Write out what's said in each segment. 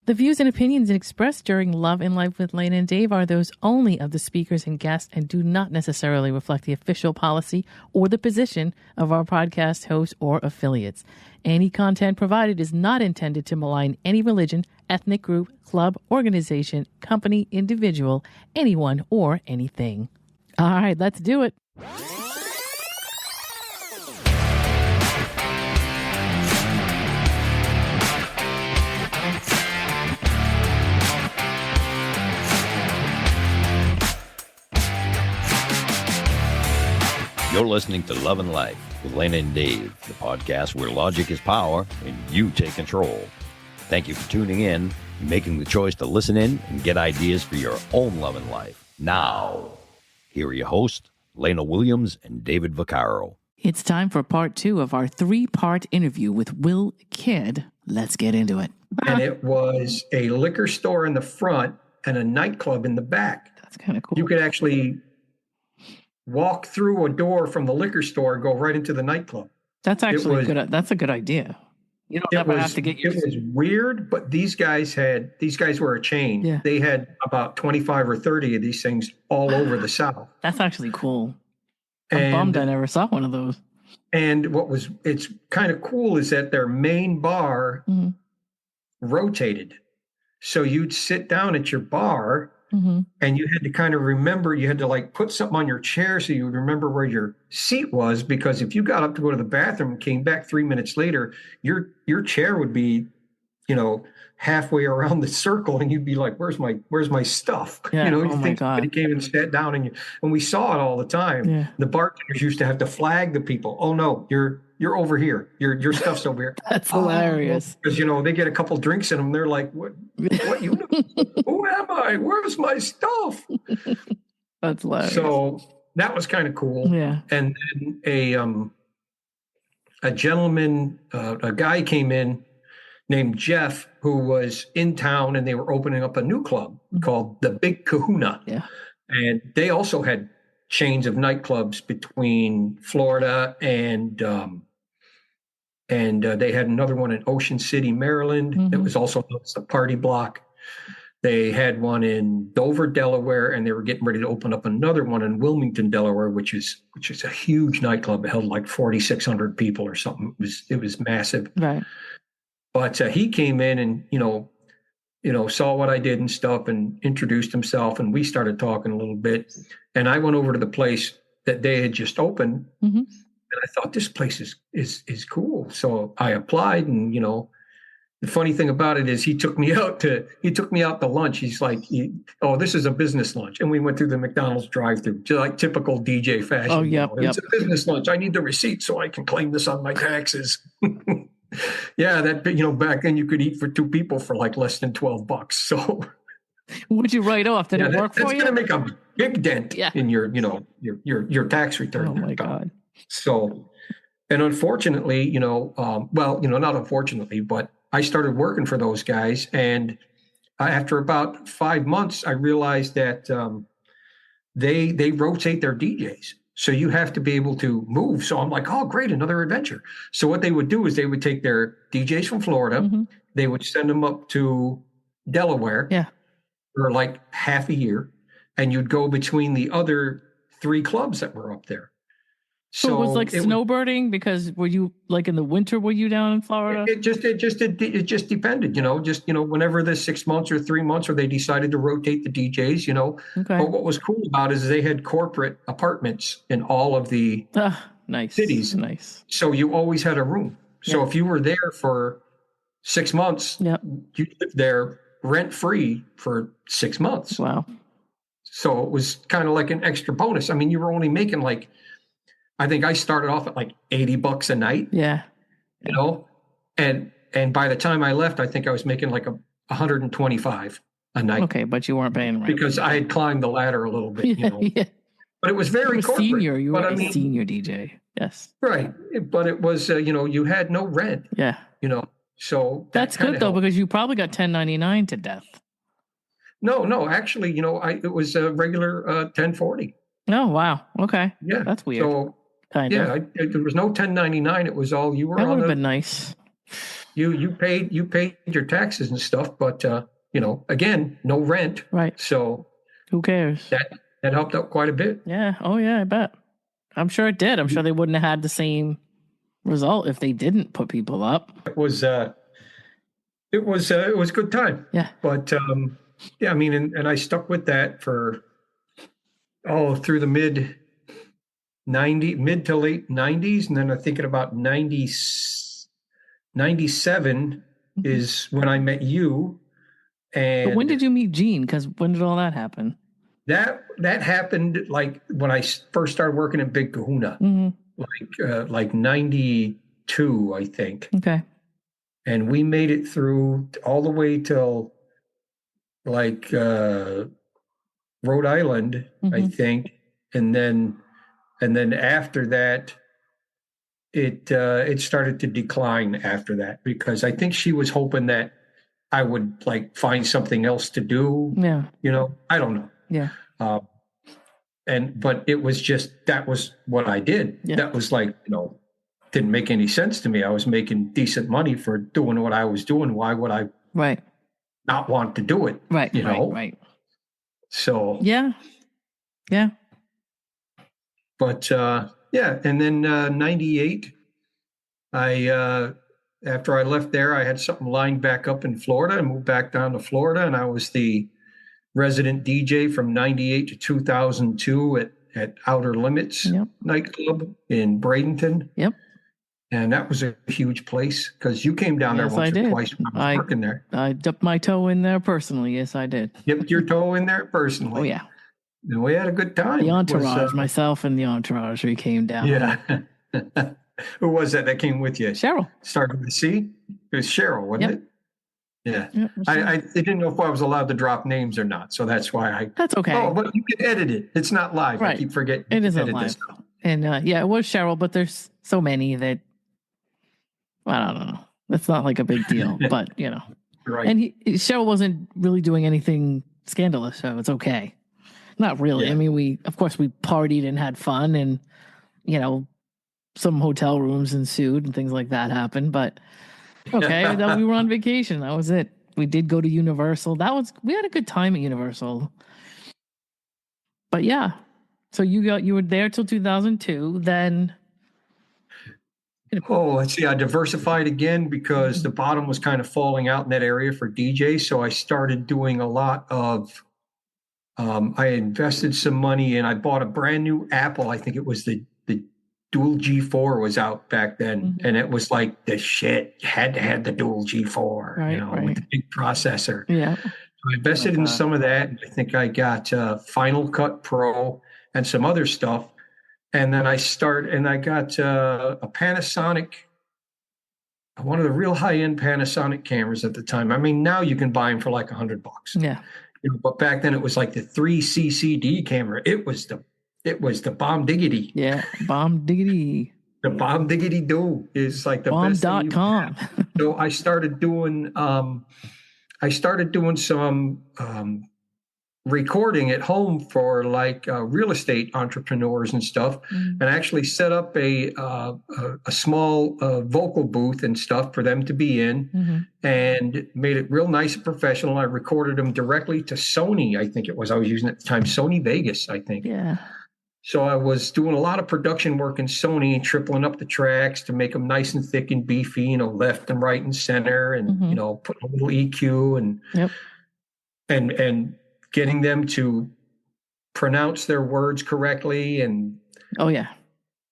The views and opinions expressed during Love and Life with Lana and Dave are those only of the speakers and guests and do not necessarily reflect the official policy or the position of our podcast hosts or affiliates. Any content provided is not intended to malign any religion, ethnic group, club, organization, company, individual, anyone, or anything. All right, let's do it. You're listening to Love and Life with Lana and Dave, the podcast where logic is power and you take control. Thank you for tuning in and making the choice to listen in and get ideas for your own love and life. Now, here are your hosts, Lana Williams and David Vaccaro. It's time for part 2 of our 3-part interview with Will Kidd. Let's get into it. And it was a liquor store in the front and a nightclub in the back. That's kind of cool. You could actually walk through a door from the liquor store and go right into the nightclub. That's actually good. That's a good idea. You don't ever have to get used to it. It was weird, but these guys were a chain. Yeah. They had about 25 or 30 of these things all over the South. That's actually cool. I'm bummed I never saw one of those. And it's kind of cool is that their main bar rotated. So you'd sit down at your bar and you had to kind of remember, you had to like put something on your chair so you would remember where your seat was, because if you got up to go to the bathroom and came back 3 minutes later, your chair would be, halfway around the circle and you'd be like, where's my stuff? Yeah. You oh think somebody came and sat down and we saw it all the time. Yeah. The bartenders used to have to flag the people. Oh no, you're over here. Your stuff's over here. That's hilarious. Because they get a couple drinks in them. They're like, what you who am I? Where's my stuff? That's hilarious. So that was kind of cool. Yeah. And then a gentleman, a guy came in named Jeff, who was in town, and they were opening up a new club called the Big Kahuna. Yeah. And they also had chains of nightclubs between Florida and they had another one in Ocean City, Maryland. It was also the Party Block. They had one in Dover, Delaware, and they were getting ready to open up another one in Wilmington, Delaware, which is a huge nightclub. It held like 4,600 people or something. It was massive. Right. But he came in and, saw what I did and stuff and introduced himself. And we started talking a little bit. And I went over to the place that they had just opened. And I thought, this place is cool. So I applied. And, the funny thing about it is he took me out to lunch. He's like, this is a business lunch. And we went through the McDonald's drive-thru, just like typical DJ fashion. Oh, yep. It's a business lunch. I need the receipt so I can claim this on my taxes. Yeah, back then you could eat for 2 people for like less than $12. So what'd you write off? Did it work for you? That's going to make a big dent in your tax return. Oh my God. So, and unfortunately, not unfortunately, but I started working for those guys. And after about 5 months, I realized that they rotate their DJs. So you have to be able to move. So I'm like, oh, great, another adventure. So what they would do is they would take their DJs from Florida. They would send them up to Delaware for like half a year. And you'd go between the other 3 clubs that were up there. So it was like snowbirding, because were you like in the winter, were you down in Florida? It just depended, whenever the 6 months or 3 months, or they decided to rotate the DJs, Okay. But what was cool about it is they had corporate apartments in all of the cities. Nice. So you always had a room. So if you were there for 6 months, you lived there rent free for 6 months. Wow. So it was kind of like an extra bonus. I mean, you were only making I think I started off at like $80 a night. Yeah. And by the time I left, I think I was making like $125 a night. Okay, but you weren't paying rent because I had climbed the ladder a little bit, Yeah. But it was very corporate. Senior. You were a senior DJ. Yes. Right. But it was, you had no rent. Yeah. So that's good though, because you probably got 1099 to death. No, actually, it was a regular 1040. Oh, wow. Okay. Yeah. That's weird. So kind of. there was no 1099. It was all you were That on. would have been nice. you paid your taxes and stuff, but again, no rent. Right. So who cares? That helped out quite a bit. Yeah. Oh yeah, I bet. I'm sure it did. I'm sure they wouldn't have had the same result if they didn't put people up. It was a good time. Yeah. But I mean, and I stuck with that for through the mid to late 90s, and then I think at about 97 is when I met you. And but when did you meet Gene? Because when did all that happen? That happened like when I first started working at Big Kahuna, like 92, I think. Okay. And we made it through all the way till like Rhode Island, I think, and then after that, it started to decline after that, because I think she was hoping that I would like find something else to do. Yeah. I don't know. Yeah. But it was just, that was what I did. Yeah. That was like, didn't make any sense to me. I was making decent money for doing what I was doing. Why would I not want to do it? Right. Right. So yeah. But and then 98, after I left there, I had something lined back up in Florida. I moved back down to Florida, and I was the resident DJ from 98 to 2002 at Outer Limits nightclub in Bradenton. Yep. And that was a huge place, because you came down there once or twice when I was working there. I dipped my toe in there personally. Yes, I did. Dipped your toe in there personally. Oh, yeah. And we had a good time. The entourage, myself and the entourage, we came down. Yeah. Who was that came with you? Cheryl. Started with C? It was Cheryl, wasn't it? Yeah. Yep, I didn't know if I was allowed to drop names or not, so that's why That's okay. Oh, but you can edit it. It's not live. Right. I keep forgetting. It isn't live. And it was Cheryl, but there's so many that, I don't know. It's not like a big deal, but, Right. And Cheryl wasn't really doing anything scandalous, so it's okay. Not really. Yeah. I mean, we partied and had fun, and, some hotel rooms ensued and things like that happened, but okay. Then we were on vacation. That was it. We did go to Universal. We had a good time at Universal. But yeah. So you were there till 2002. Then. Let's see. I diversified again because the bottom was kind of falling out in that area for DJ. So I started doing a lot of, I invested some money and I bought a brand new Apple. I think it was the Dual G4 was out back then, and it was like the shit. You had to have the Dual G4, with the big processor. Yeah. So I invested in some of that, and I think I got Final Cut Pro and some other stuff. And then I got a Panasonic, one of the real high-end Panasonic cameras at the time. I mean, now you can buy them for like $100. Yeah. But back then it was like the 3 CCD camera. It was the bomb diggity. Yeah, bomb diggity. The bomb diggity do is like the best thing. Bomb.com. So I started doing some recording at home for like real estate entrepreneurs and stuff, and I actually set up a small vocal booth and stuff for them to be in, and made it real nice and professional. I recorded them directly to Sony. I think it was I was using at the time Sony Vegas. I think. Yeah. So I was doing a lot of production work in Sony, tripling up the tracks to make them nice and thick and beefy, left and right and center, and put a little EQ and getting them to pronounce their words correctly, and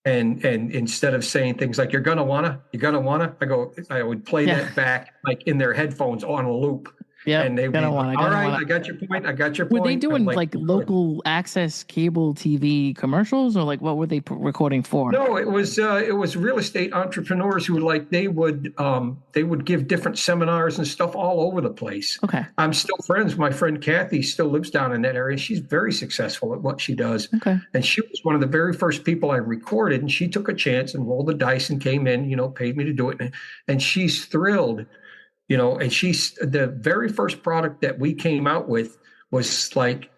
and instead of saying things like you're gonna wanna, I would play that back like in their headphones on a loop. Yeah, and they would be like, all right, I got your point. Were they doing like local access cable TV commercials, or like what were they recording for? No, it was real estate entrepreneurs who they would give different seminars and stuff all over the place. Okay, I'm still friends with my friend Kathy. Still lives down in that area. She's very successful at what she does. Okay, and she was one of the very first people I recorded, and she took a chance and rolled the dice and came in. Paid me to do it, and she's thrilled. And she's the very first product that we came out with was like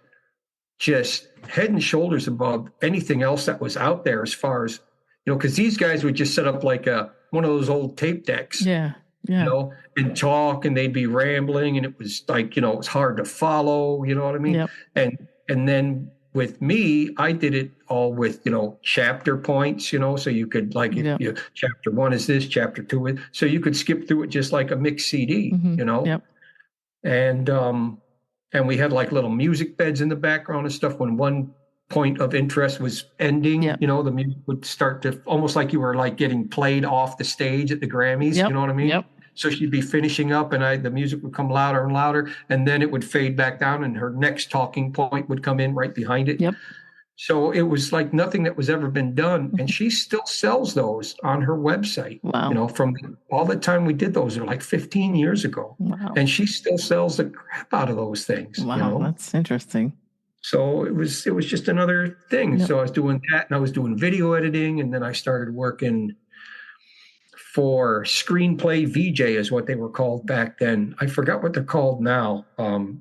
just head and shoulders above anything else that was out there as far as, because these guys would just set up like one of those old tape decks. Yeah. Yeah. and talk, and they'd be rambling, and it was like, it was hard to follow, you know what I mean? Yep. And then with me, I did it all with, chapter points, so you could like, if Yep. chapter 1 is this, chapter 2 is, so you could skip through it just like a mixed CD, Yep. And we had like little music beds in the background and stuff. When one point of interest was ending, Yep. the music would start to almost like you were like getting played off the stage at the Grammys. Yep. You know what I mean? Yep. So she'd be finishing up, and the music would come louder and louder, and then it would fade back down, and her next talking point would come in right behind it. Yep. So it was like nothing that was ever been done, and she still sells those on her website. Wow. From all the time we did those, like 15 years ago. Wow. And she still sells the crap out of those things. Wow, that's interesting. So it was just another thing. Yep. So I was doing that, and I was doing video editing, and then I started working for Screenplay VJ is what they were called back then. I forgot what they're called now.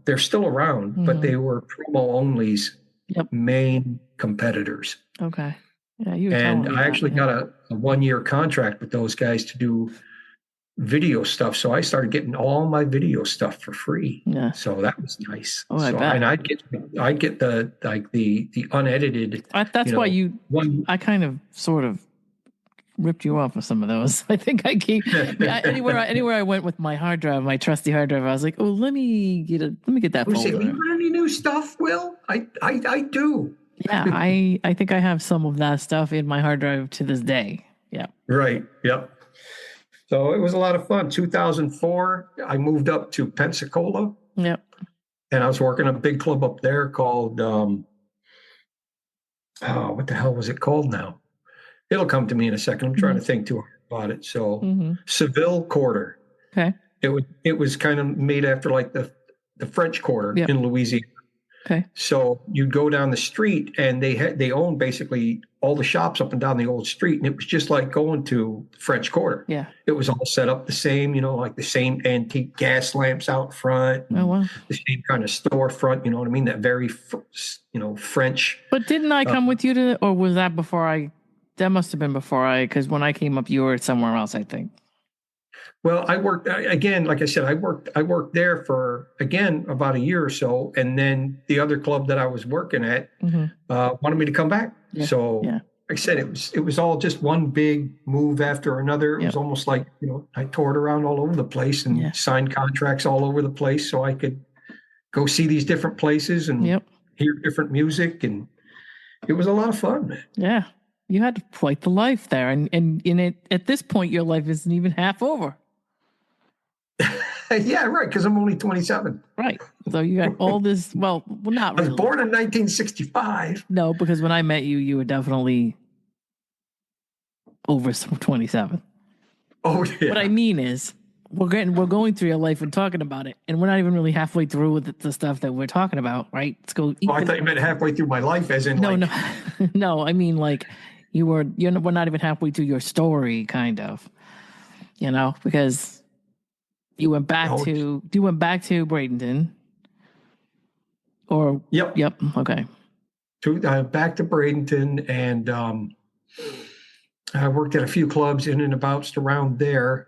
They're still around, but they were promo only's main competitors. Okay. Yeah, you were telling me I actually got a 1-year contract with those guys to do video stuff. So I started getting all my video stuff for free. Yeah. So that was nice. Oh, I bet. And I'd get the unedited. That's why I kind of sort of ripped you off of some of those. I think I keep anywhere I went with my hard drive, my trusty hard drive. I was like, oh, let me get that folder. You got any new stuff, Will? I do. Yeah, I think I have some of that stuff in my hard drive to this day. Yeah. Right. Yep. So it was a lot of fun. 2004, I moved up to Pensacola. Yep. And I was working at a big club up there called what the hell was it called now? It'll come to me in a second. I'm trying to think too hard about it. So Seville Quarter. Okay. It was kind of made after like the French Quarter in Louisiana. Okay. So you'd go down the street, and they owned basically all the shops up and down the old street, and it was just like going to the French Quarter. Yeah. It was all set up the same, like the same antique gas lamps out front. Oh wow. The same kind of storefront. You know what I mean? That very French. But didn't I come with you or was that before that must have been before because when I came up, you were somewhere else, I think. Well, I worked again, like I said, I worked there for about a year or so, and then the other club that I was working at wanted me to come back. Yeah. So, like I said, it was all just one big move after another. It was almost like I toured around all over the place and signed contracts all over the place, so I could go see these different places and hear different music, and it was a lot of fun, man. Yeah. You had quite the life there, and in it at this point, your life isn't even half over. Yeah, right. Because I'm only 27. Right. So you got all this. Well, not really. I was born in 1965. No, because when I met you, you were definitely over 27. Oh yeah. What I mean is, we're going through your life and talking about it, and we're not even really halfway through with the stuff that we're talking about, right? Let's go. Oh, I thought you meant halfway through my life, as in no. No, I mean like we're not even halfway through your story, kind of. Because you went back to Bradenton, or yep, okay. Back to Bradenton, and I worked at a few clubs in and about around there,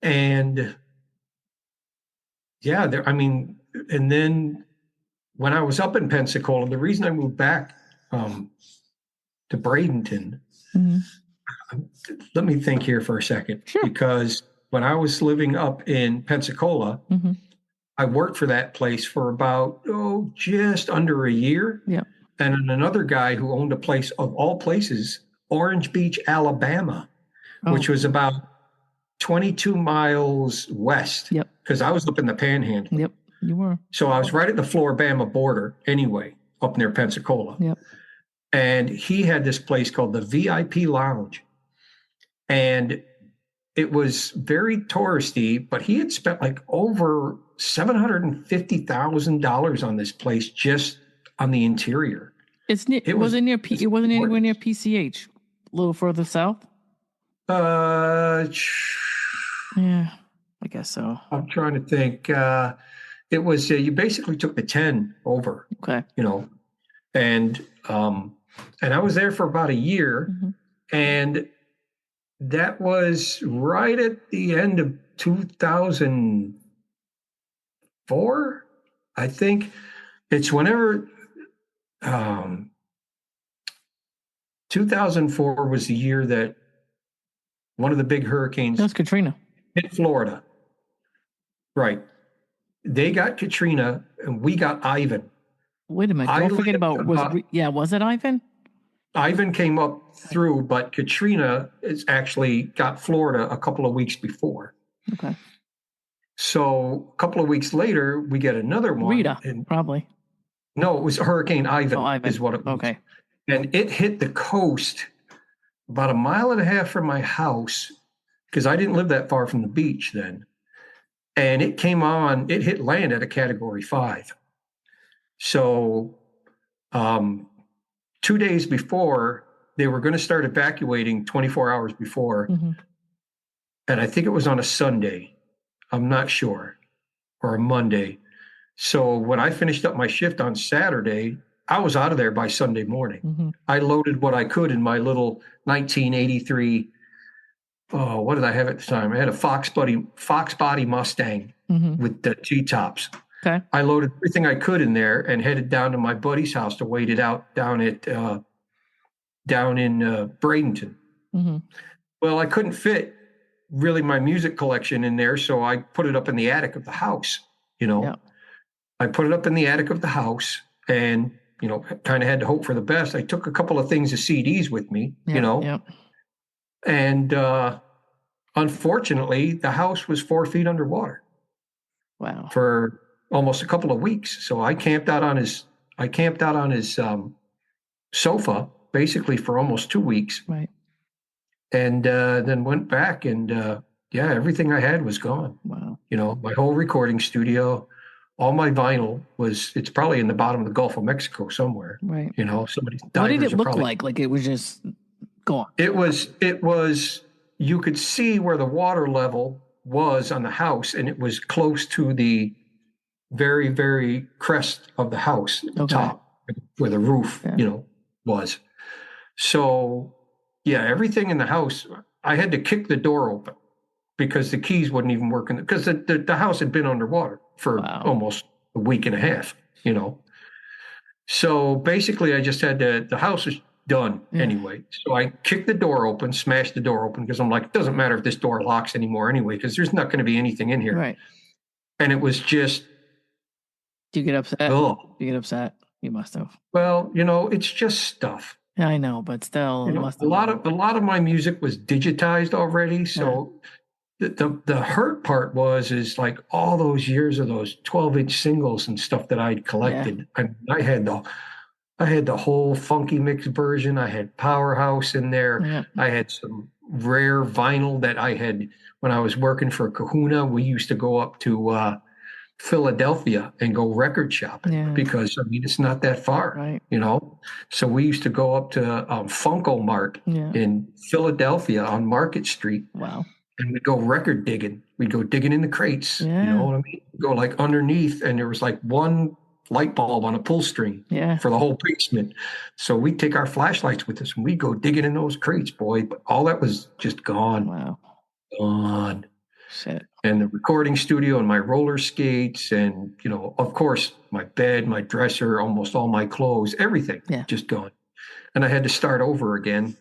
and and then when I was up in Pensacola, the reason I moved back to Bradenton. Let me think here for a second, because when I was living up in Pensacola, I worked for that place for about just under a year. Yeah. And then another guy who owned a place of all places, Orange Beach, Alabama, which was about 22 miles west. Yep. Because I was up in the Panhandle. Yep, you were. So I was right at the Floribama border anyway, up near Pensacola. Yep. And he had this place called the VIP Lounge. And it was very touristy, but he had spent like over $750,000 on this place just on the interior. It wasn't anywhere near PCH. A little further south. Yeah, I guess so. I'm trying to think. It was you basically took the 10 over. Okay. And I was there for about a year, and that was right at the end of 2004, I think. It's whenever 2004 was the year that one of the big hurricanes That's Katrina. hit Florida. Right. They got Katrina and we got Ivan. Wait a minute. Don't forget about, was it Ivan? Ivan came up through, but Katrina is actually got Florida a couple of weeks before. Okay. So a couple of weeks later, we get another one. Rita, probably. No, it was Hurricane Ivan, Ivan is what it was. Okay. And it hit the coast about 1.5 miles from my house, because I didn't live that far from the beach then. And it hit land at a Category 5. So 2 days before, they were going to start evacuating 24 hours before. Mm-hmm. And I think it was on a Sunday. I'm not sure. Or a Monday. So when I finished up my shift on Saturday, I was out of there by Sunday morning. Mm-hmm. I loaded what I could in my little 1983. Oh, what did I have at the time? I had a Fox Body Mustang with the T-tops. Okay. I loaded everything I could in there and headed down to my buddy's house to wait it out down in Bradenton. Mm-hmm. Well, I couldn't fit really my music collection in there, so I put it up in the attic of the house. Yeah. I put it up in the attic of the house, and kind of had to hope for the best. I took a couple of things of CDs with me, and unfortunately, the house was 4 feet underwater. Wow. For almost a couple of weeks. So I camped out on his sofa basically for almost 2 weeks. Right. And then went back, and everything I had was gone. Wow. My whole recording studio, all my vinyl it's probably in the bottom of the Gulf of Mexico somewhere. Right. Somebody's divers. What did it look like? Like it was just gone? It was, you could see where the water level was on the house, and it was close to the very, very crest of the house at the top, where the roof, was. So, everything in the house, I had to kick the door open because the keys wouldn't even work because the house had been underwater for almost a week and a half, So basically I just had the house is done anyway. So I kicked the door open, smashed the door open, because I'm like, it doesn't matter if this door locks anymore anyway, because there's not going to be anything in here. Right. And it was just. Do you get upset? Oh. You get upset? You must have. Well, it's just stuff. Yeah, I know, but still, a lot of my music was digitized already. So the hurt part is like all those years of those 12-inch singles and stuff that I'd collected. Yeah. I had the whole funky mix version. I had Powerhouse in there. Yeah. I had some rare vinyl that I had when I was working for Kahuna. We used to go up to Philadelphia and go record shopping because it's not that far, right? So we used to go up to Funko Mart in Philadelphia on Market Street. Wow. And we'd go record digging. We'd go digging in the crates. Yeah. You know what I mean? Go like underneath, and there was like one light bulb on a pull string for the whole basement. So we'd take our flashlights with us and we'd go digging in those crates, boy. But all that was just gone. Wow. Gone. Shit. And the recording studio and my roller skates and, of course, my bed, my dresser, almost all my clothes, everything just gone. And I had to start over again.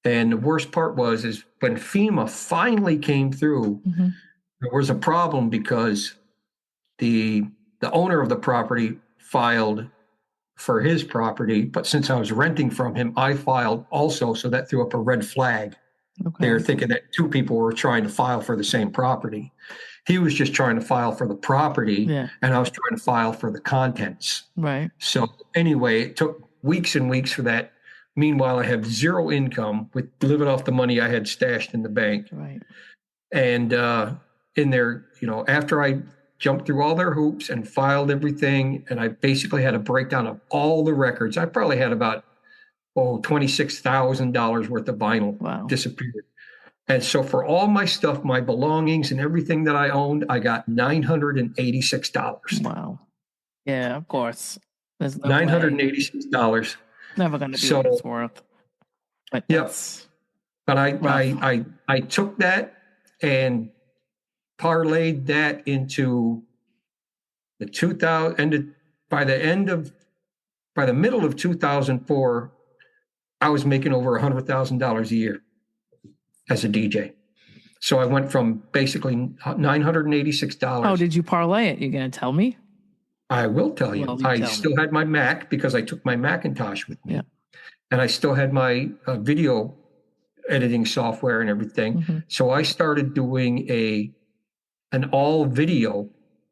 And the worst part is when FEMA finally came through, there was a problem because the owner of the property filed for his property, but since I was renting from him, I filed also, so that threw up a red flag. Okay. They were thinking that two people were trying to file for the same property. He was just trying to file for the property, and I was trying to file for the contents. Right. So anyway, it took weeks and weeks for that. Meanwhile, I have zero income with living off the money I had stashed in the bank. Right. And in there, after I jumped through all their hoops and filed everything, and I basically had a breakdown of all the records. I probably had about $26,000 worth of vinyl disappeared. And so for all my stuff, my belongings and everything that I owned, I got $986. Wow. Yeah, of course. There's no $986. Never going to be what it's worth. But But I took that, and parlayed that into the 2000 ended by the middle of 2004, I was making over $100,000 a year as a DJ. So I went from basically $986. How did you parlay it? You going to tell me? I will tell you. Well, you I tell still me. had my Mac because I took my Macintosh with me. Yeah. And I still had my video editing software and everything. Mm-hmm. So I started doing an all video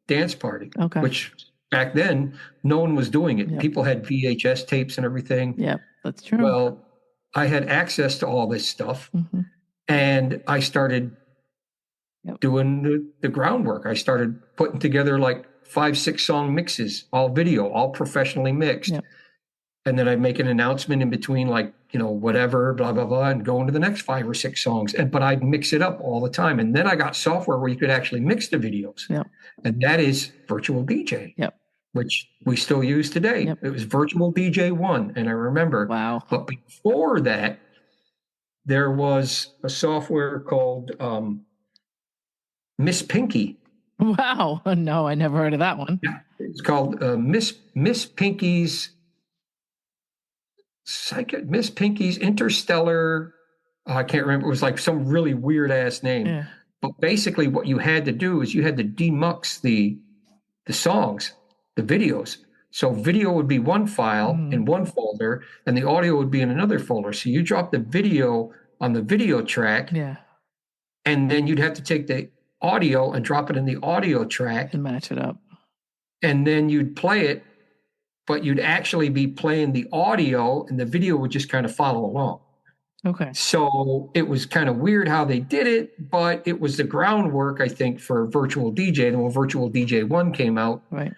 dance party, Okay. which back then no one was doing it. Yep. People had VHS tapes and everything. Yeah, that's true. Well, I had access to all this stuff, Mm-hmm. and I started doing the groundwork. I started putting together like 5-6 song mixes, all video, all professionally mixed. Yep. And then I'd make an announcement in between, like, whatever, blah, blah, blah, and go into the next 5 or 6 songs. But I'd mix it up all the time. And then I got software where you could actually mix the videos. Yep. And that is Virtual DJ, Yep. which we still use today. Yep. It was Virtual DJ 1. And I remember. Wow. But before that, there was a software called Miss Pinky. Wow. No, I never heard of that one. Yeah. It's called Miss Pinky's Interstellar. I can't remember. It was like some really weird ass name. Yeah. But basically, what you had to do is you had to demux the songs, the videos. So video would be one file in one folder, and the audio would be in another folder. So you drop the video on the video track, and then you'd have to take the audio and drop it in the audio track and match it up. And then you'd play it, but you'd actually be playing the audio, and the video would just kind of follow along. Okay. So it was kind of weird how they did it, but it was the groundwork, I think, for Virtual DJ. And when Virtual DJ 1 came out, right,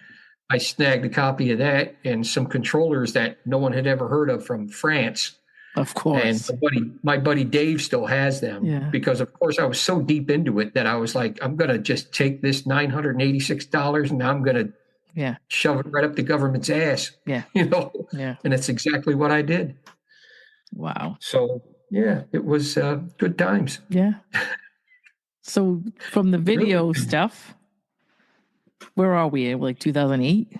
I snagged a copy of that and some controllers that no one had ever heard of from France. Of course. And my buddy Dave still has them because, of course, I was so deep into it that I was like, I'm going to just take this $986 and I'm going to shove it right up the government's ass. Yeah. And it's exactly what I did. Wow. So, yeah, it was good times. Yeah. So from the video stuff, where are we? Like 2008?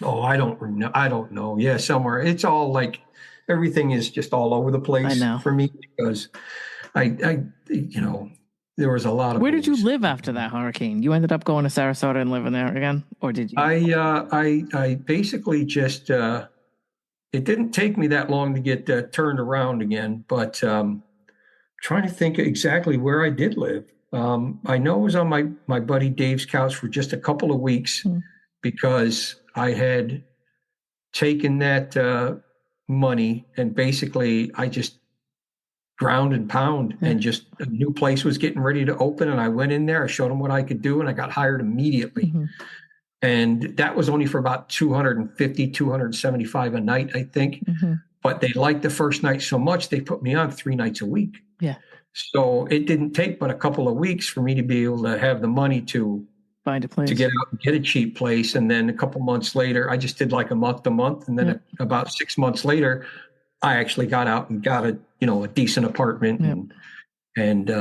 Oh, I don't know. Yeah, somewhere. It's all like everything is just all over the place for me because I there was a lot of. Where did you live after that hurricane? You ended up going to Sarasota and living there again, or did you? I basically just. It didn't take me that long to get turned around again, but trying to think exactly where I did live. I know I was on my buddy Dave's couch for just a couple of weeks because I had taken that money and basically I just ground and pound and just a new place was getting ready to open. And I went in there, I showed them what I could do and I got hired immediately. And that was only for about $250, $275 a night, I think. But they liked the first night so much, they put me on 3 nights a week. Yeah. So it didn't take but a couple of weeks for me to be able to have the money to find a place, to get out and get a cheap place. And then a couple months later, I just did like a month to month. And then about 6 months later, I actually got out and got a decent apartment and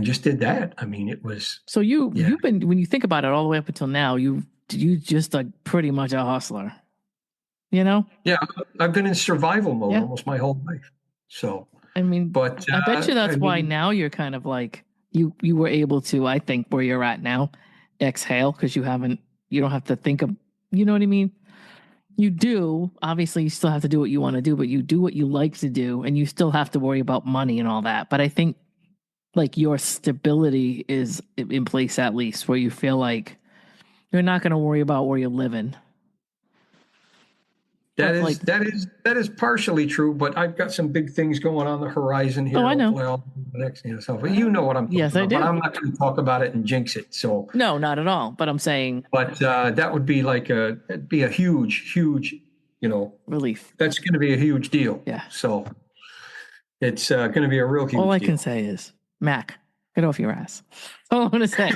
just did that. I mean, it was. So you've been, when you think about it all the way up until now, you just like pretty much a hustler, Yeah, I've been in survival mode almost my whole life. So, I mean, but I bet you that's why now you're kind of like, you were able to, I think where you're at now, exhale because you don't have to think of, you know what I mean? You do, obviously you still have to do what you want to do, but you do what you like to do and you still have to worry about money and all that. But I think like your stability is in place at least where you feel like you're not going to worry about where you're living. That is partially true, but I've got some big things going on the horizon here. Oh, I know. Well, next thing you know what I'm talking about. I do. But I'm not going to talk about it and jinx it. So no, not at all. But I'm saying. But that would be it'd be a huge, relief. That's going to be a huge deal. Yeah. So it's going to be a real huge deal. All I can say is, Mac, get off your ass. That's all I'm going to say.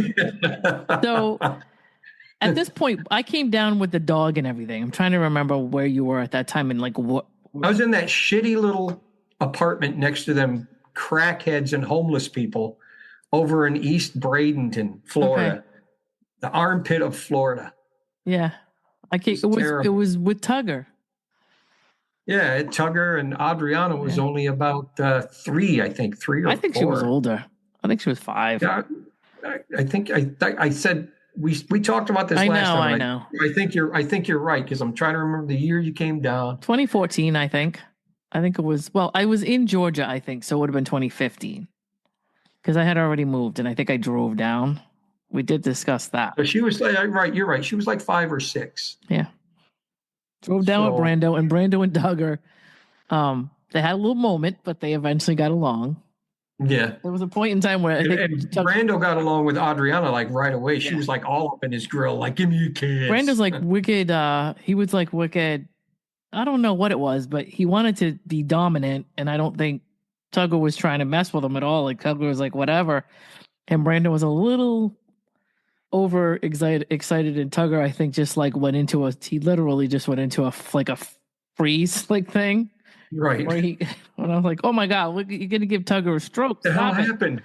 So. At this point, I came down with the dog and everything. I'm trying to remember where you were at that time and like what. I was in that shitty little apartment next to them crackheads and homeless people over in East Bradenton, Florida, Okay. the armpit of Florida. Yeah. It's It terrible. was with Tugger. Yeah, Tugger and Adriana was Yeah. only about 3, I think, 3 or I think she was 4. older. I think she was 5. Yeah, I think I said we talked about this last time, I and know. I think you're right because I'm trying to remember the year you came down. 2014, I think. I think it was, well, I was in Georgia, I think, so it would have been 2015 because I had already moved and I think I drove down. We did discuss that. But she was right. You're right. She was like 5 or 6. Yeah. Drove down with So Brando, and Brando and Duggar, they had a little moment, but they eventually got along. yeah, There was a point in time where I think and Brando got along with Adriana like right away. She Yeah. was like all up in his grill, like give me a kiss. Brando's like wicked. He was like wicked. I don't know what it was, but he wanted to be dominant, and I don't think Tugger was trying to mess with him at all. Like Tugger was like whatever, and Brando was a little over excited, and Tugger I think just like went into a. He literally just went into a freeze like thing. Right. Where when I was like, oh my god, look, you're gonna give Tugger a stroke. The hell Stop it. happened?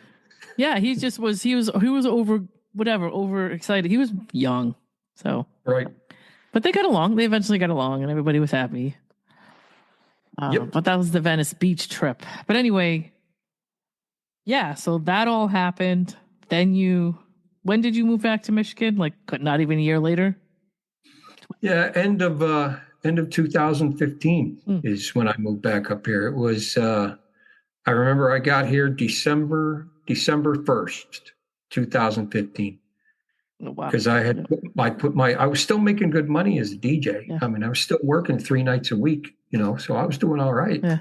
Yeah, he was over excited. He was young, so Right. but they got along. They eventually got along, and everybody was happy. Yep. But that was the Venice Beach trip. But anyway, yeah. So that all happened. Then when did you move back to Michigan? Like not even a year later. Yeah, end of 2015 is when I moved back up here. It was I remember I got here December 1st, 2015. Oh, wow. Because I was still making good money as a DJ. Yeah. I mean, I was still working 3 nights a week, so I was doing all right. Yeah.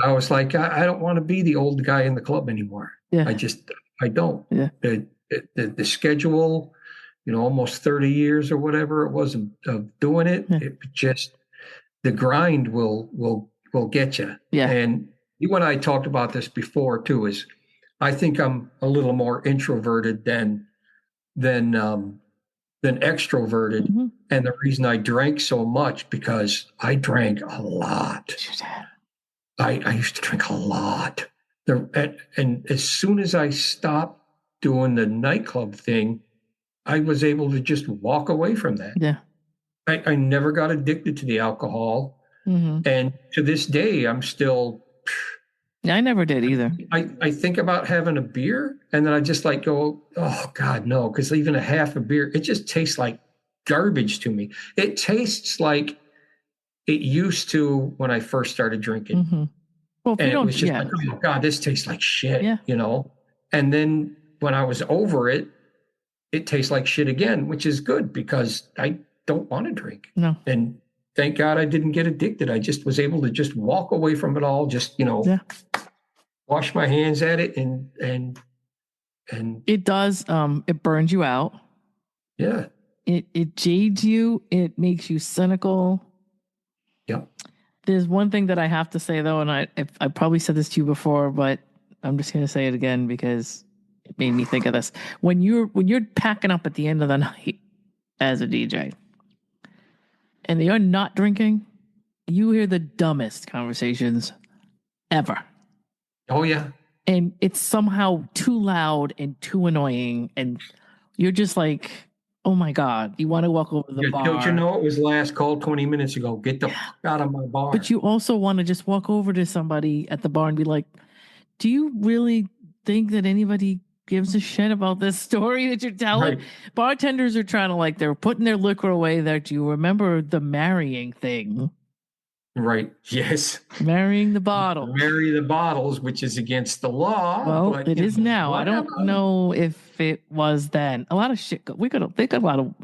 I was like, I don't want to be the old guy in the club anymore. Yeah. I don't. Yeah. The schedule, almost 30 years or whatever it was of doing it, it just, the grind will get you. Yeah. And you and I talked about this before too, is I think I'm a little more introverted than extroverted. Mm-hmm. And the reason I drank so much because I drank a lot. I used to drink a lot. And as soon as I stopped doing the nightclub thing, I was able to just walk away from that. Yeah. I never got addicted to the alcohol. Mm-hmm. And to this day, I'm still. Yeah, I never did either. I think about having a beer and then I just like go, oh God, no. Because even a half a beer, it just tastes like garbage to me. It tastes like it used to when I first started drinking. Mm-hmm. Well, and it was just like, oh God, this tastes like shit, And then when I was over it, it tastes like shit again, which is good because I don't want to drink. No. And thank God I didn't get addicted. I just was able to just walk away from it all, just, wash my hands at it and it does, it burns you out. Yeah. It jades you. It makes you cynical. Yep. There's one thing that I have to say though, and I probably said this to you before, but I'm just going to say it again because it made me think of this. When you're packing up at the end of the night as a DJ and you're not drinking, you hear the dumbest conversations ever. Oh yeah. And it's somehow too loud and too annoying, and you're just like, oh my God, you want to walk over to the bar. Don't you know it was last call 20 minutes ago? Get the fuck out of my bar. But you also want to just walk over to somebody at the bar and be like, do you really think that anybody gives a shit about this story that you're telling? Right. Bartenders are trying to they're putting their liquor away there. Do you remember the marrying thing? Right. Yes. Marrying the bottle. Marry the bottles, which is against the law. Well, but, it is now. Whatever. I don't know if it was then. A lot of shit. They got a lot of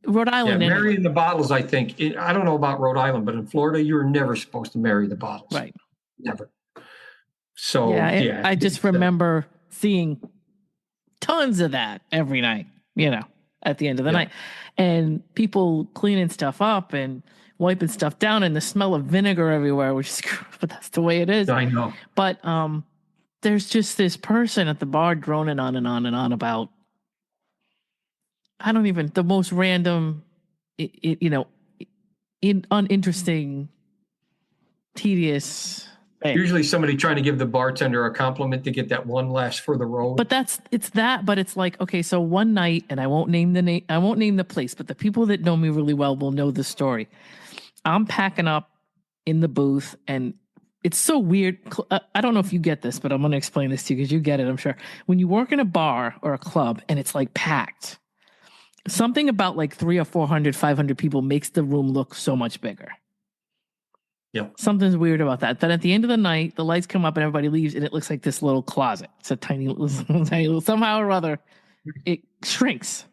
Rhode Island. Yeah, marrying the bottles, I think. I don't know about Rhode Island, but in Florida, you're never supposed to marry the bottles. Right. Never. So, I just remember seeing tons of that every night, at the end of the night. And people cleaning stuff up and wiping stuff down and the smell of vinegar everywhere, which is, but that's the way it is. I know. But there's just this person at the bar droning on and on and on about, the most random, uninteresting, tedious Usually somebody trying to give the bartender a compliment to get that one last for the road. But it's like, okay, so one night, and I won't name the place, but the people that know me really well will know the story. I'm packing up in the booth, and it's so weird. I don't know if you get this, but I'm going to explain this to you because you get it, I'm sure. When you work in a bar or a club and it's like packed, something about like 300 or 400, 500 people makes the room look so much bigger. Yeah. Something's weird about that. Then at the end of the night, the lights come up and everybody leaves, and it looks like this little closet. It's a tiny little, somehow or other, it shrinks.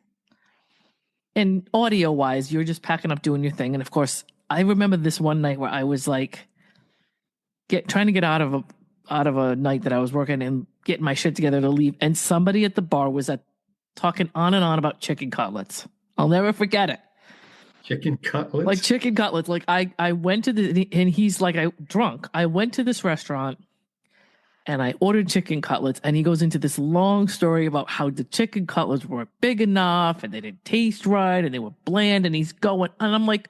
And audio wise, you're just packing up doing your thing. And of course, I remember this one night where I was like trying to get out of a night that I was working and getting my shit together to leave. And somebody at the bar was talking on and on about chicken cutlets. I'll never forget it. Chicken cutlets? Like chicken cutlets. Like I went to and he's like, drunk. I went to this restaurant and I ordered chicken cutlets, and he goes into this long story about how the chicken cutlets weren't big enough and they didn't taste right and they were bland, and he's going, and I'm like,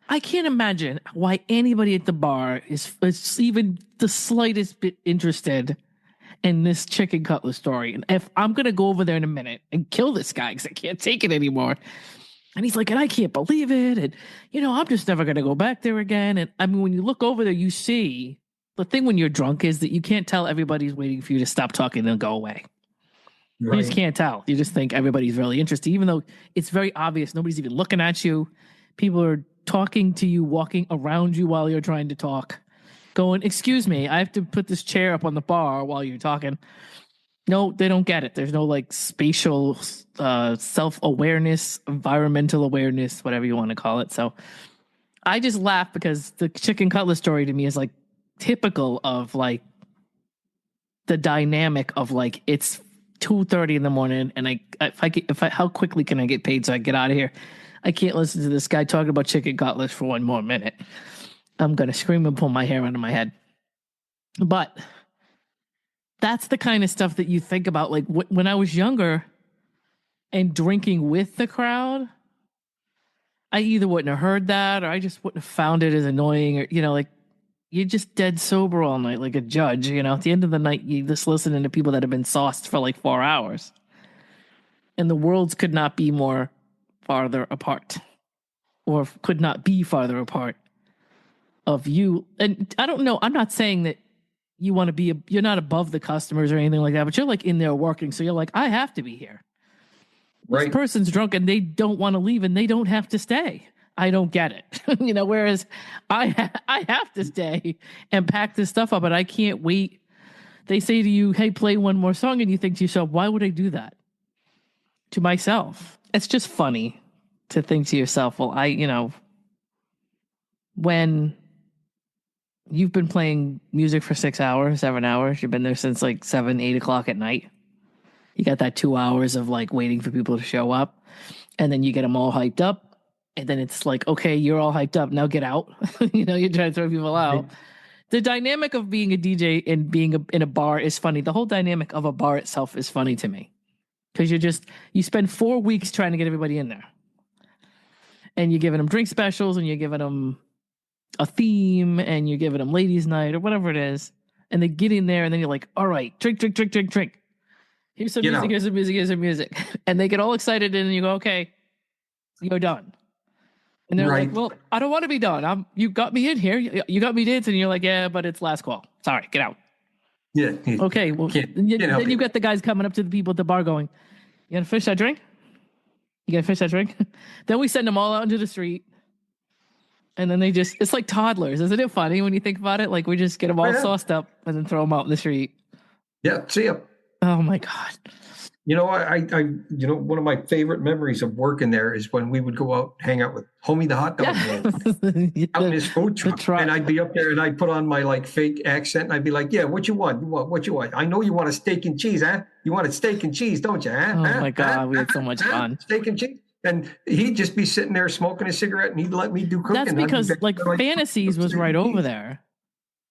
I can't imagine why anybody at the bar is even the slightest bit interested in this chicken cutlet story. And if I'm going to go over there in a minute and kill this guy because I can't take it anymore. And he's like, and I can't believe it. And, I'm just never going to go back there again. And I mean, when you look over there, you see the thing when you're drunk is that you can't tell everybody's waiting for you to stop talking and go away. Right. You just can't tell. You just think everybody's really interested, even though it's very obvious. Nobody's even looking at you. People are talking to you, walking around you while you're trying to talk, going, excuse me, I have to put this chair up on the bar while you're talking. No, they don't get it. There's no like spatial self-awareness, environmental awareness, whatever you want to call it. So I just laugh because the chicken cutlet story to me is like typical of like the dynamic of like it's 2:30 in the morning, and how quickly can I get paid so I get out of here? I can't listen to this guy talking about chicken cutlets for one more minute. I'm gonna scream and pull my hair out of my head. But that's the kind of stuff that you think about. Like when I was younger and drinking with the crowd, I either wouldn't have heard that or I just wouldn't have found it as annoying, or, like you're just dead sober all night like a judge. At the end of the night, you just listening to people that have been sauced for like 4 hours. And the worlds could not be more farther apart, or could not be farther apart of you. And I don't know, I'm not saying that you want to be, you're not above the customers or anything like that, but you're like in there working. So you're like, I have to be here. Right. This person's drunk and they don't want to leave and they don't have to stay. I don't get it. Whereas I have to stay and pack this stuff up, but I can't wait. They say to you, hey, play one more song. And you think to yourself, why would I do that to myself? It's just funny to think to yourself, well, when you've been playing music for 6 hours, 7 hours, you've been there since like 7, 8 o'clock at night. You got that 2 hours of like waiting for people to show up, and then you get them all hyped up, and then it's like, okay, you're all hyped up, now get out. You're trying to throw people out. Right. The dynamic of being a DJ and being in a bar is funny. The whole dynamic of a bar itself is funny to me, because you spend 4 weeks trying to get everybody in there, and you're giving them drink specials, and you're giving them a theme, and you're giving them ladies' night or whatever it is, and they get in there, and then you're like, all right, drink. Here's some music, here's some music. And they get all excited, and you go, okay, you're done. And they're like, well, I don't want to be done. You got me in here. You got me dancing. And you're like, yeah, but it's last call. Sorry, get out. Yeah. Okay, well, then you got the guys coming up to the people at the bar going, you gonna finish that drink? Then we send them all out into the street. And then it's like toddlers. Isn't it funny when you think about it? Like we just get them all sauced up and then throw them out in the street. Yeah, see ya. Oh my God. I one of my favorite memories of working there is when we would go out, hang out with Homie the hot dog man out in his food truck. And I'd be up there and I'd put on my like fake accent and I'd be like, yeah, what you want? What you want? I know you want a steak and cheese, huh? You want a steak and cheese, don't you? Huh? Oh my God, we had so much fun. Steak and cheese. And he'd just be sitting there smoking a cigarette and he'd let me do cooking. That's because like Fantasies was right over there.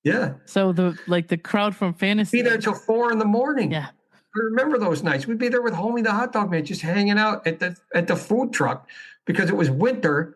Yeah. So the crowd from Fantasy. Be there till 4 a.m. Yeah. I remember those nights. We'd be there with Homie the hot dog man, just hanging out at the food truck because it was winter,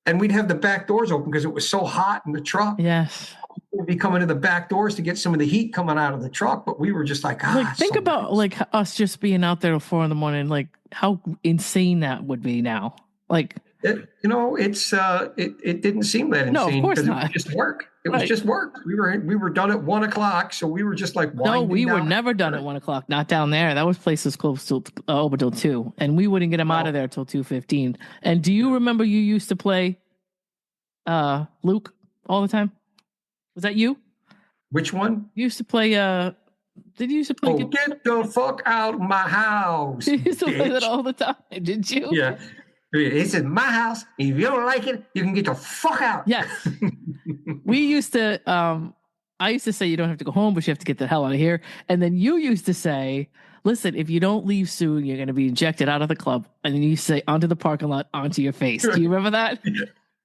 and we'd have the back doors open because it was so hot in the truck. Yes. We'd be coming to the back doors to get some of the heat coming out of the truck, but we were just like, think about nice. like us just being out there at 4 a.m, like how insane that would be now. Like, it didn't seem that No, of insane course because not. it was just work. It was Right. just work. We were done at 1 o'clock, so we were just like no, winding we were down. never done at 1 o'clock. Not down there. That was places close till over till 2, and we wouldn't get them out of there till 2:15. And do you remember you used to play Luke all the time? Was that you? Which one? You used to play did you used to play Oh, get the fuck out of my house. You used to play that bitch. all the time, did you? Yeah. It's in my house. If you don't like it, you can get the fuck out. Yes. We used to I used to say you don't have to go home, but you have to get the hell out of here. And then you used to say, listen, if you don't leave soon, you're going to be ejected out of the club. And then you say, onto the parking lot, onto your face. Do you remember that?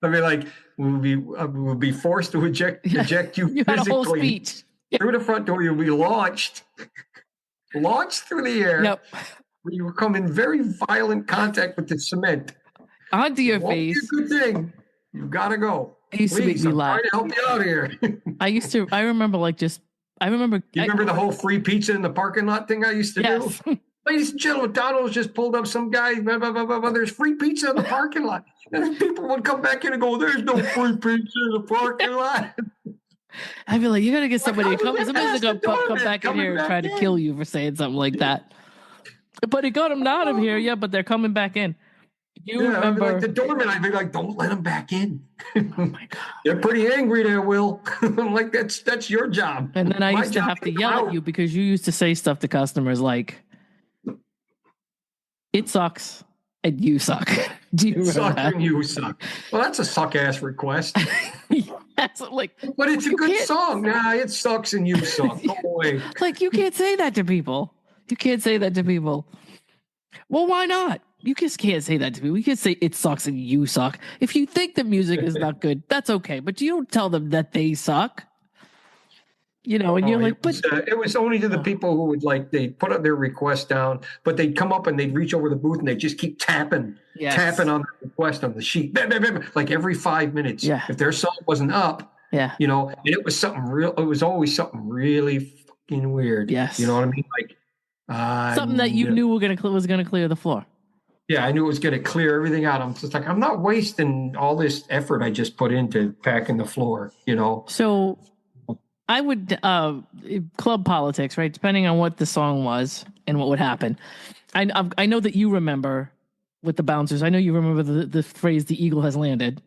I mean, like, we'll be forced to eject you You physically had a whole speech. through the front door. You'll be launched through the air. Yep. You will come in very violent contact with the cement. Onto your Won't be a face. good thing. You gotta go. It used to make Please, me I'm laugh. trying to help you out here. I remember You remember the whole free pizza in the parking lot thing I used to Yes. do? Ladies and gentlemen, Donald's just pulled up some guy. Blah, blah, blah, blah, blah. There's free pizza in the parking lot. And people would come back in and go, there's no free pizza in the parking lot. I'd be like, you got to get somebody to come. Somebody's going to come Doorman back in coming here and back try to in. kill you for saying something like that. But it got them out of here, yeah, but they're coming back in. You Yeah, I'd be remember like the doorman. I'd be like, don't let him back in. Oh my God. They're pretty angry there, Will. I'm like, that's your job. And then I My used to job have to is come yell out. at you because you used to say stuff to customers like, it sucks and you suck. Do you remember Suck that? and you suck. Well, that's a suck ass request. Yes, like, But it's a You good can't- song. Nah, it sucks and you suck. Go away. like you can't say that to people. You can't say that to people. Well, why not? You just can't say that to people. You can't say it sucks and you suck. If you think the music is not good, that's okay. But you don't tell them that they suck. You know, and you're like, it was only to the people who would they put up their request down, but they'd come up and they'd reach over the booth and they'd just keep tapping on the request on the sheet, like every 5 minutes. Yeah. If their song wasn't up, yeah, and it was something real. It was always something really fucking weird. Yes. You know what I mean? Like something that you knew was gonna clear the floor. Yeah, I knew it was going to clear everything out. I'm just like, I'm not wasting all this effort I just put into packing the floor. So I would club politics, right? Depending on what the song was and what would happen. I know that you remember with the bouncers. I know you remember the phrase "the eagle has landed."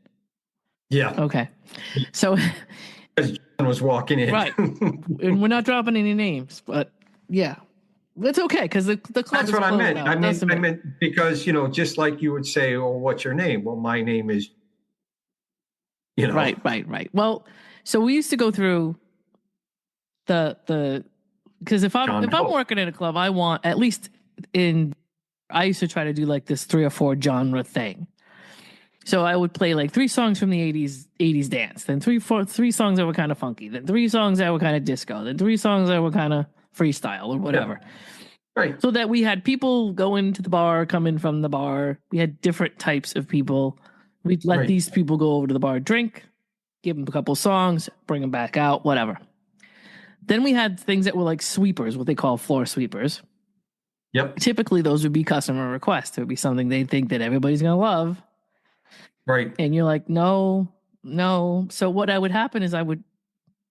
Yeah. Okay, so As John was walking in, right, and we're not dropping any names, but yeah, it's okay because the club. That's is what I closed meant. now. I It doesn't matter. meant because just like you would say, "Oh, what's your name?" Well, my name is. Right. Well, so we used to go through the because if I'm working in a club, I want at least I used to try to do like this 3 or 4 genre thing. So I would play like 3 songs from the 80s dance, then 3 songs that were kind of funky, then 3 songs that were kind of disco, then 3 songs that were kind of freestyle or whatever. Yeah. Right. So that we had people go into the bar, come in from the bar. We had different types of people. We'd let these people go over to the bar, drink, give them a couple songs, bring them back out, whatever. Then we had things that were like sweepers, what they call floor sweepers. Yep. Typically, those would be customer requests. It would be something they think that everybody's going to love. Right. And you're like, no. So what would happen is I would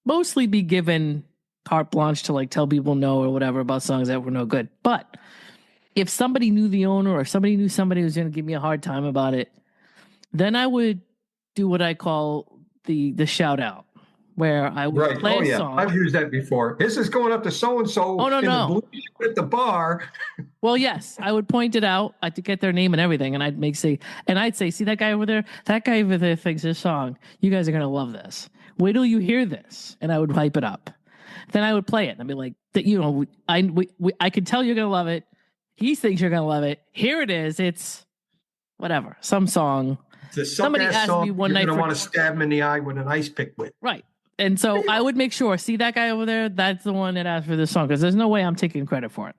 mostly be given carte blanche to like tell people no or whatever about songs that were no good. But if somebody knew the owner or somebody knew somebody who was going to give me a hard time about it, then I would do what I call the shout out, where I would play a song. I've used that before. This is going up to so-and-so no. the blue at the bar. Well, yes, I would point it out. I'd get their name and everything, and I'd say, see that guy over there? That guy over there thinks this song. You guys are going to love this. Wait till you hear this. And I would hype it up. Then I would play it. I'd be like, I could tell you're going to love it. He thinks you're going to love it. Here it is. It's whatever, some song. Somebody asked me one night. You're going to want to stab him in the eye with an ice pick whip. Right. And so I would make sure, see that guy over there? That's the one that asked for this song, because there's no way I'm taking credit for it.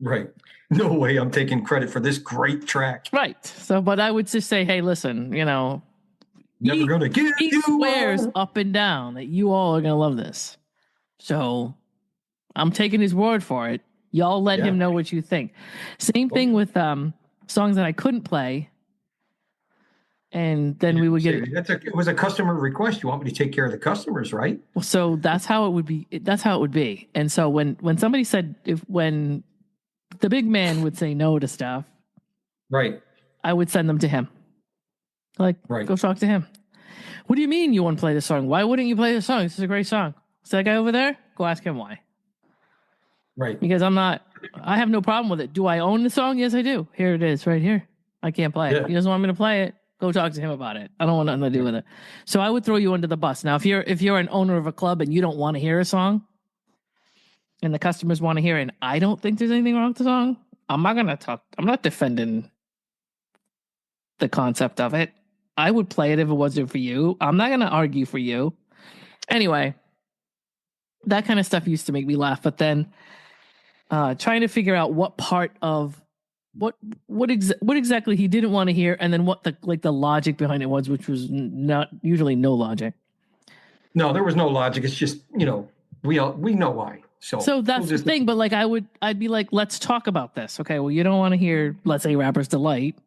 Right. No way I'm taking credit for this great track. Right. So, but I would just say, hey, listen, Never gonna give He you swears up. up and down that you all are gonna love this. So I'm taking his word for it. Y'all let him know what you think. Same thing with songs that I couldn't play. And then we would get it. It was a customer request. You want me to take care of the customers, right? So that's how it would be. That's how it would be. And so when somebody said, when the big man would say no to stuff, right, I would send them to him. Like, go talk to him. What do you mean you want to play this song? Why wouldn't you play this song? This is a great song. Is that guy over there? Go ask him why. Right. Because I have no problem with it. Do I own the song? Yes, I do. Here it is right here. I can't play it. He doesn't want me to play it. Go talk to him about it. I don't want nothing to do with it. So I would throw you under the bus. Now, if you're an owner of a club and you don't want to hear a song and the customers want to hear it, and I don't think there's anything wrong with the song, I'm not defending the concept of it. I would play it if it wasn't for you. I'm not going to argue for you. Anyway, that kind of stuff used to make me laugh. But then trying to figure out what part of what exactly he didn't want to hear, and then what the logic behind it was, which was not usually no logic. No, there was no logic. It's just, we know why. So that's the thing. But I'd be like, let's talk about this. Okay, well, you don't want to hear, let's say, Rapper's Delight,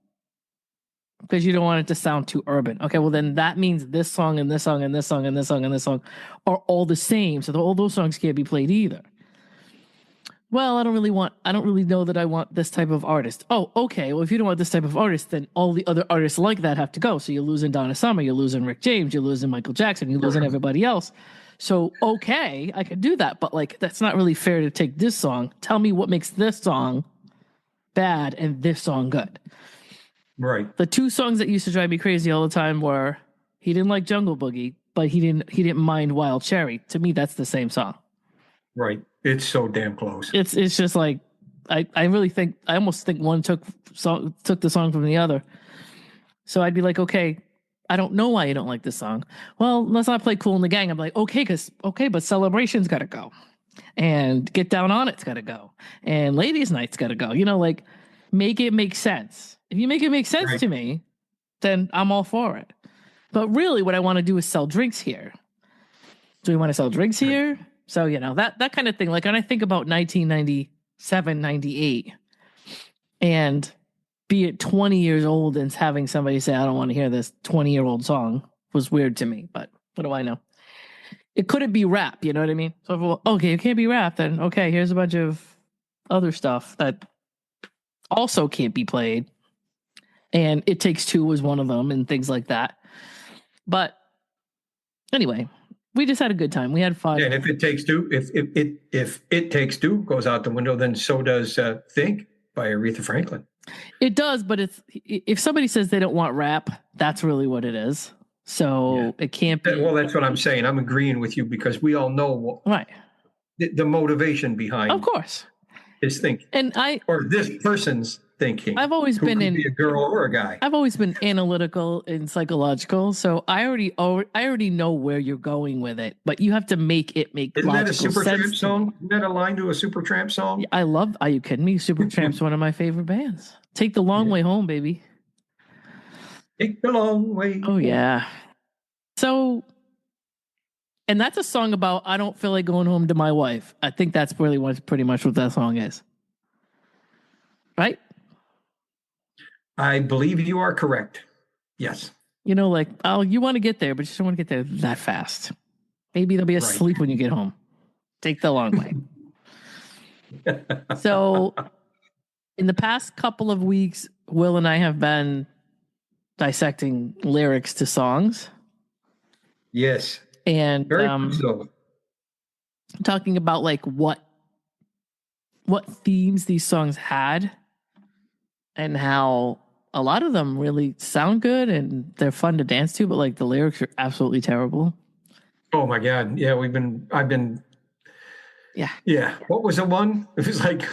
because you don't want it to sound too urban. Okay, well then that means this song and this song and this song and this song and this song are all the same. So all those songs can't be played either. Well, I don't really know that I want this type of artist. Oh, okay. Well, if you don't want this type of artist, then all the other artists like that have to go. So you're losing Donna Summer, you're losing Rick James, you're losing Michael Jackson, you're losing everybody else. So, okay, I could do that, but that's not really fair to take this song. Tell me what makes this song bad and this song good. Right. The two songs that used to drive me crazy all the time were, he didn't like Jungle Boogie, but he didn't mind Wild Cherry. To me, that's the same song. Right. It's so damn close. It's just like, I almost think one took the song from the other. So I'd be like, okay, I don't know why you don't like this song. Well, let's not play Kool and the Gang. I'm like, okay, but Celebration's got to go, and Get Down on It's got to go, and Ladies Night's got to go. Make it make sense. If you make it make sense to me, then I'm all for it. But really, what I want to do is sell drinks here. Do we want to sell drinks here? So, that kind of thing. Like, when I think about 1997, 98, and be it 20 years old and having somebody say, I don't want to hear this 20-year-old song, was weird to me. But what do I know? It couldn't be rap, you know what I mean? So, okay, it can't be rap, then okay, here's a bunch of other stuff that also can't be played. And It Takes Two was one of them, and things like that. But anyway, we just had a good time. We had fun. Yeah, and if It Takes Two, if It Takes Two goes out the window, then so does Think by Aretha Franklin. It does, but if somebody says they don't want rap, that's really what it is. So It can't be. Well, that's what I'm saying. I'm agreeing with you, because we all know the motivation behind, of course, his thinking, or this person's thinking. I've always been be a girl or a guy. I've always been analytical and psychological, so I already know where you're going with it, but you have to make it make Isn't logical that a sense. Supertramp song? Isn't that a line to a Supertramp song? I love. Are you kidding me? Supertramp's one of my favorite bands. Take the long way home, baby. Take the long way. Oh yeah. So, and that's a song about I don't feel like going home to my wife. I think that's really pretty much what that song is. Right? I believe you are correct. Yes. You want to get there, but you don't want to get there that fast. Maybe they'll be asleep when you get home. Take the long way. So, in the past couple of weeks, Will and I have been dissecting lyrics to songs. Yes. And very so. Talking about what themes these songs had, and how a lot of them really sound good and they're fun to dance to, but the lyrics are absolutely terrible. Oh my God. Yeah, Yeah. What was the one? It was like,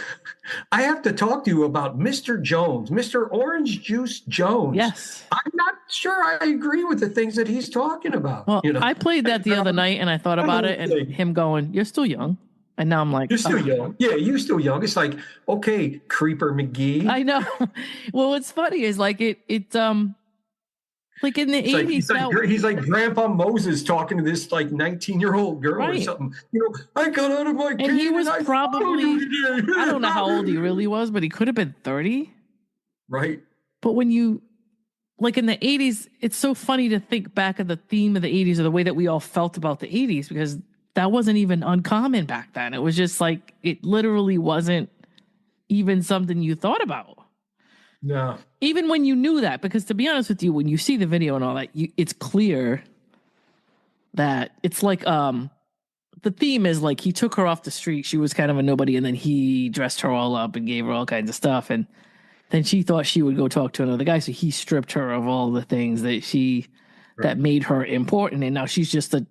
I have to talk to you about Mr. Jones, Mr. Orange Juice Jones. Yes. I'm not sure I agree with the things that he's talking about. Well, I played that the other night and I thought about it, and him going, "You're still young." And now I'm like, you're still young. Yeah, you're still young. It's like, okay, Creeper McGee. I know. Well, what's funny is Like in the It's like 80s, he's like Grandpa Moses talking to this like 19-year-old girl or Right. something. I got out of my and he cave was I probably, followed you today. I don't know how old he really was, but he could have been 30. Right. But when you, like in the 80s, it's so funny to think back of the theme of the 80s or the way that we all felt about the 80s, because that wasn't even uncommon back then. It was just like, it literally wasn't even something you thought about. No. Even when you knew that, because to be honest with you, when you see the video and all that, it's clear that it's like, the theme is like he took her off the street. She was kind of a nobody, and then he dressed her all up and gave her all kinds of stuff. And then she thought she would go talk to another guy, so he stripped her of all the things that made her important, and now she's just a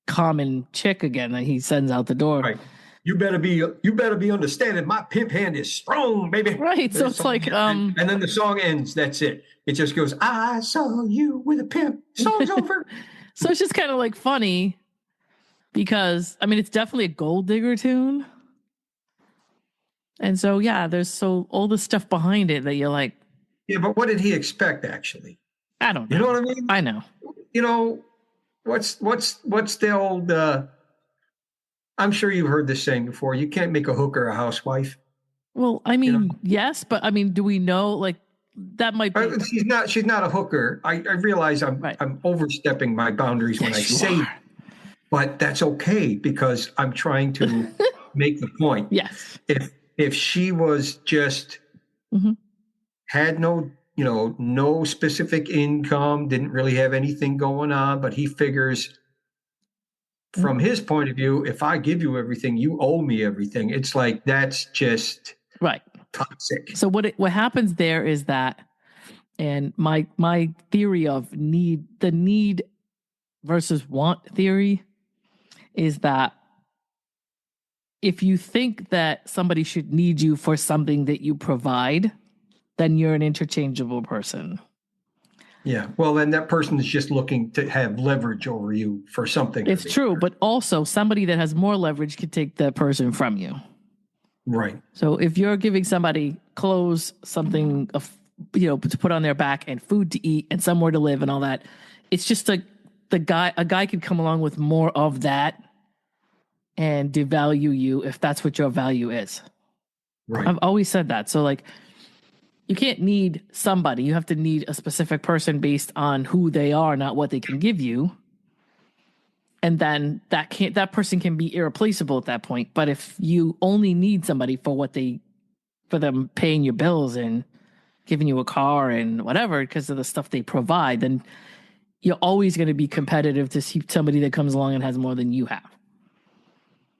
common chick again that he sends out the door. Right. You better be understanding. My pimp hand is strong, baby. Right. So it's like, and then the song ends. That's it. It just goes, I saw you with a pimp. Song's over. So it's just kind of like funny because, I mean, it's definitely a gold digger tune. And so, yeah, there's all the stuff behind it that you're like. Yeah, but what did he expect, actually? I don't know. You know what I mean? I know. What's the old, I'm sure you've heard this saying before, you can't make a hooker a housewife. Well, I mean, yes, but I mean, do we know, like, that might be. She's not a hooker. I realize I'm overstepping my boundaries when I say, but that's okay because I'm trying to make the point. Yes. If she was just had no specific income, didn't really have anything going on, but he figures from his point of view, if I give you everything, you owe me everything. It's like, that's just right. Toxic. So what happens there is that, and my theory of the need versus want theory is that if you think that somebody should need you for something that you provide, then you're an interchangeable person. Yeah. Well, then that person is just looking to have leverage over you for something. It's true, but also somebody that has more leverage could take that person from you. Right. So if you're giving somebody clothes, something to put on their back, and food to eat, and somewhere to live, and all that, it's just like a guy could come along with more of that and devalue you if that's what your value is. Right. I've always said that. So like, you can't need somebody. You have to need a specific person based on who they are, not what they can give you. And then that person can be irreplaceable at that point. But if you only need somebody for them paying your bills and giving you a car and whatever because of the stuff they provide, then you're always going to be competitive to see somebody that comes along and has more than you have.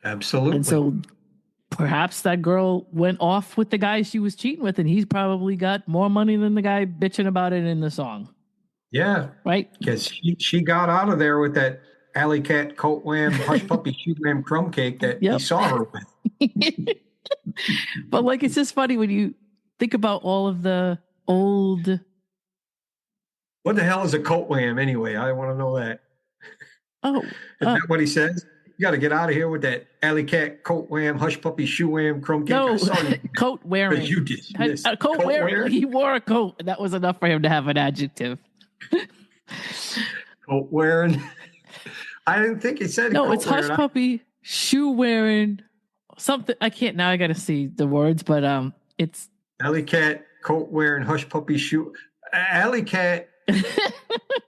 Absolutely. And so perhaps that girl went off with the guy she was cheating with, and he's probably got more money than the guy bitching about it in the song. Yeah. Right? Because she got out of there with that alley cat, coat wham, hush puppy, shoe wham crumb cake that he saw her with. But like, it's just funny when you think about all of the old. What the hell is a coat wham anyway? I want to know that. Oh. Is that what he says? You got to get out of here with that alley cat, coat wham, hush puppy, shoe wham, crumb cake. No, coat wearing. You did. Yes. Coat wearing. He wore a coat. And that was enough for him to have an adjective. Coat wearing. I didn't think he said no, coat it's hush wearing. puppy, shoe wearing, something. I can't now. I got to see the words, but it's alley cat, coat wearing, hush puppy, shoe. Alley cat.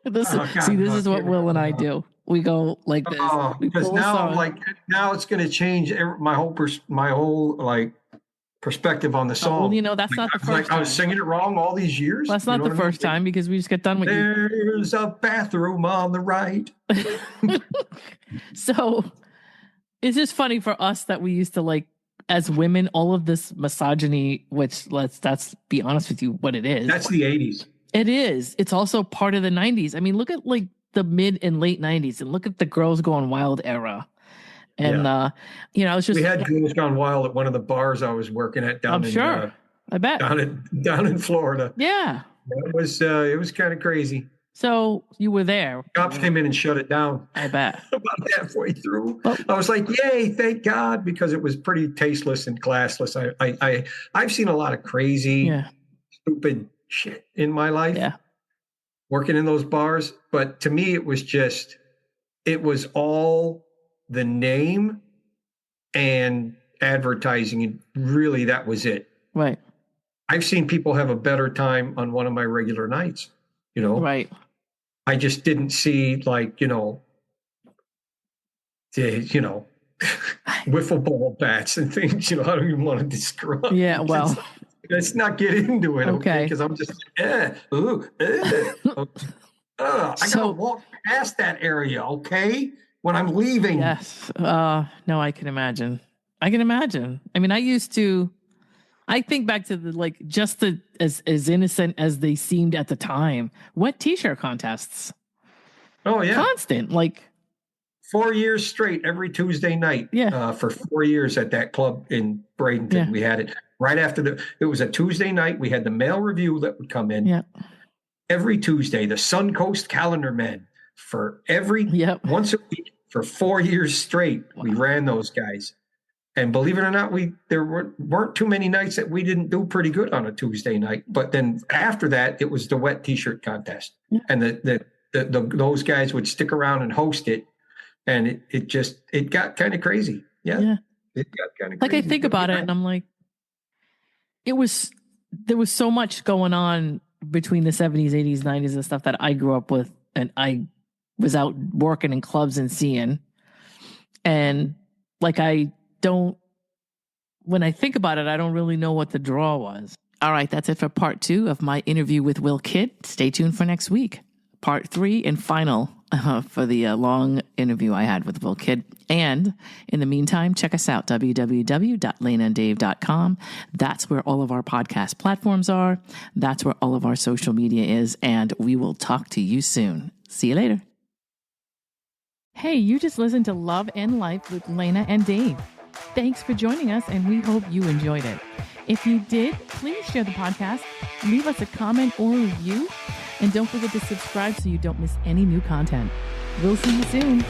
This is what Will and I do. We go like this. Because now it's going to change my whole perspective on the song. Well, that's not the first time. I was singing it wrong all these years. Well, that's not the first time because we just got done with There's a bathroom on the right. So it's just funny for us that we used to like, as women, all of this misogyny, which that's be honest with you, what it is. That's the 80s. It is. It's also part of the 90s. I mean, look at like the mid and late 90s and look at the Girls Gone Wild era. And, it's just. We had Girls Gone Wild at one of the bars I was working at down I bet. Down in Florida. Yeah. It was kind of crazy. So you were there. Cops came in and shut it down. I bet. About halfway through. I was like, yay, thank God, because it was pretty tasteless and classless. I've seen a lot of crazy, stupid shit in my life. Yeah. working in those bars. But to me, it was all the name and advertising. And really, that was it. Right. I've seen people have a better time on one of my regular nights, Right. I just didn't see wiffle ball bats and things, I don't even want to describe. Yeah, well. Let's not get into it, okay? Because I'm just I gotta walk past that area, okay? When I'm leaving. Yes. No, I can imagine. I mean, I think back to as innocent as they seemed at the time. Wet t-shirt contests. Oh yeah. Constant. 4 years straight, every Tuesday night. Yeah. For 4 years at that club in Bradenton. Yeah. We had it right after it was a Tuesday night. We had the mail review that would come in. Yeah. Every Tuesday, the Suncoast Calendar Men for once a week for 4 years straight. Wow. We ran those guys. And believe it or not, there weren't too many nights that we didn't do pretty good on a Tuesday night. But then after that, it was the wet T-shirt contest, and those guys would stick around and host it, and it got kind of crazy. Yeah, it got kind of crazy. I think about it, and I'm like, there was so much going on between the 70s, 80s, 90s, and stuff that I grew up with, and I was out working in clubs and seeing, and when I think about it, I don't really know what the draw was. All right, that's it for part 2 of my interview with Will Kidd. Stay tuned for next week. Part 3 and final for the long interview I had with Will Kidd. And in the meantime, check us out, www.lanandave.com. That's where all of our podcast platforms are. That's where all of our social media is. And we will talk to you soon. See you later. Hey, you just listened to Love and Life with Lana and Dave. Thanks for joining us, and we hope you enjoyed it. If you did, please share the podcast, leave us a comment or review, and don't forget to subscribe so you don't miss any new content. We'll see you soon.